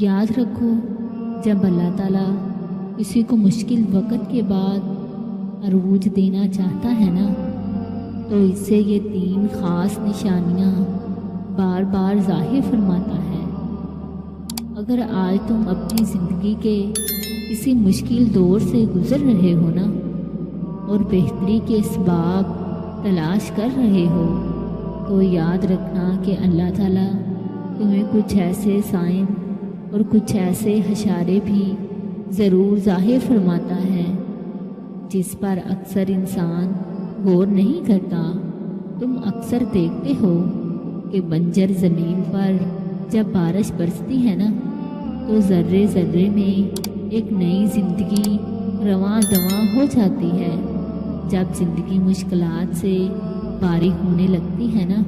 یاد رکھو، جب اللہ تعالیٰ کسی کو مشکل وقت کے بعد عروج دینا چاہتا ہے نا، تو اس سے یہ 3 خاص نشانیاں بار بار ظاہر فرماتا ہے۔ اگر آج تم اپنی زندگی کے کسی مشکل دور سے گزر رہے ہو نا، اور بہتری کے اسباب تلاش کر رہے ہو، تو یاد رکھنا کہ اللہ تعالیٰ تمہیں کچھ ایسے سائن اور کچھ ایسے اشارے بھی ضرور ظاہر فرماتا ہے جس پر اکثر انسان غور نہیں کرتا۔ تم اکثر دیکھتے ہو کہ بنجر زمین پر جب بارش برستی ہے نا، تو ذرے ذرے میں ایک نئی زندگی رواں دواں ہو جاتی ہے۔ جب زندگی مشکلات سے باری ہونے لگتی ہے نا،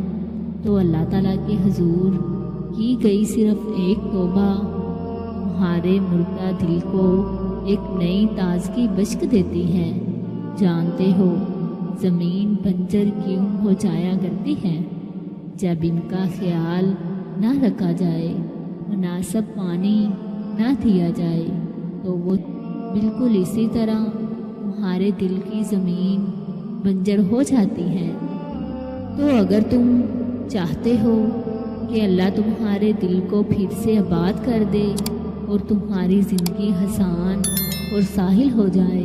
تو اللہ تعالیٰ کے حضور کی گئی صرف ایک توبہ تمہارے مردہ دل کو ایک نئی تازگی بخش دیتی ہے۔ جانتے ہو زمین بنجر کیوں ہو جایا کرتی ہے؟ جب ان کا خیال نہ رکھا جائے، مناسب پانی نہ دیا جائے، تو وہ بالکل اسی طرح تمہارے دل کی زمین بنجر ہو جاتی ہے۔ تو اگر تم چاہتے ہو کہ اللہ تمہارے دل کو پھر سے آباد کر دے اور تمہاری زندگی آسان اور ساحل ہو جائے،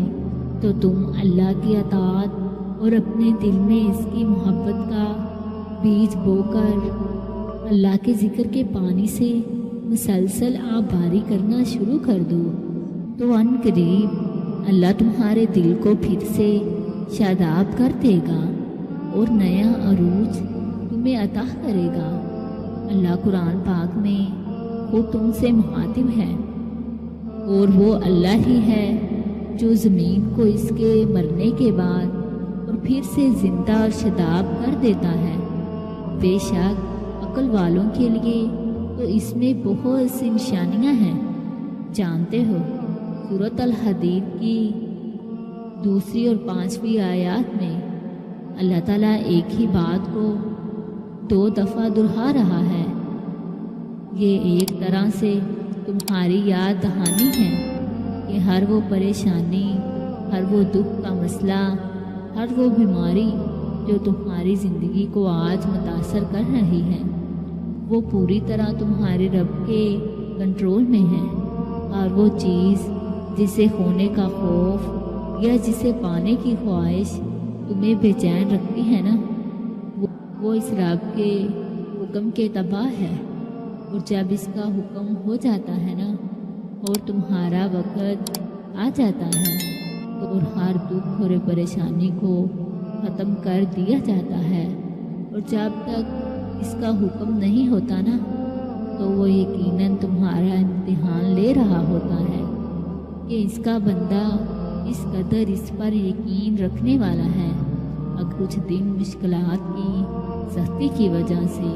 تو تم اللہ کی اطاعت اور اپنے دل میں اس کی محبت کا بیج بو کر اللہ کے ذکر کے پانی سے مسلسل آب باری کرنا شروع کر دو، تو ان قریب اللہ تمہارے دل کو پھر سے شاداب کر دے گا اور نیا عروج تمہیں عطا کرے گا۔ اللہ قرآن پاک میں خود تم سے مخاطب ہے، اور وہ اللہ ہی ہے جو زمین کو اس کے مرنے کے بعد اور پھر سے زندہ اور شاداب کر دیتا ہے۔ بے شک عقل والوں کے لیے تو اس میں بہت سی نشانیاں ہیں۔ جانتے ہو سورۃ الحدید کی 2 اور 5 آیات میں اللہ تعالیٰ ایک ہی بات کو 2 دفعہ دہرا رہا ہے۔ یہ ایک طرح سے تمہاری یاد دہانی ہے کہ ہر وہ پریشانی، ہر وہ دکھ کا مسئلہ، ہر وہ بیماری جو تمہاری زندگی کو آج متاثر کر رہی ہے، وہ پوری طرح تمہارے رب کے کنٹرول میں ہے۔ اور وہ چیز جسے کھونے کا خوف یا جسے پانے کی خواہش تمہیں بے چین رکھتی ہے نا، وہ اس رب کے حکم کے تبع ہے۔ اور جب اس کا حکم ہو جاتا ہے نا اور تمہارا وقت آ جاتا ہے، اور ہر دکھ اور پریشانی کو ختم کر دیا جاتا ہے، اور جب تک اس کا حکم نہیں ہوتا نا، تو وہ یقیناً تمہارا امتحان لے رہا ہوتا ہے کہ اس کا بندہ اس قدر اس پر یقین رکھنے والا ہے۔ اب کچھ دن مشکلات کی سختی کی وجہ سے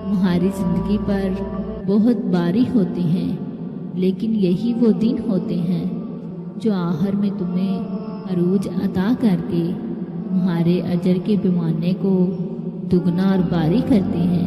تمہاری زندگی پر بہت باری ہوتی ہیں، لیکن یہی وہ دن ہوتے ہیں جو آخر میں تمہیں عروج عطا کر کے تمہارے اجر کے پیمانے کو دگنا اور باری کرتے ہیں۔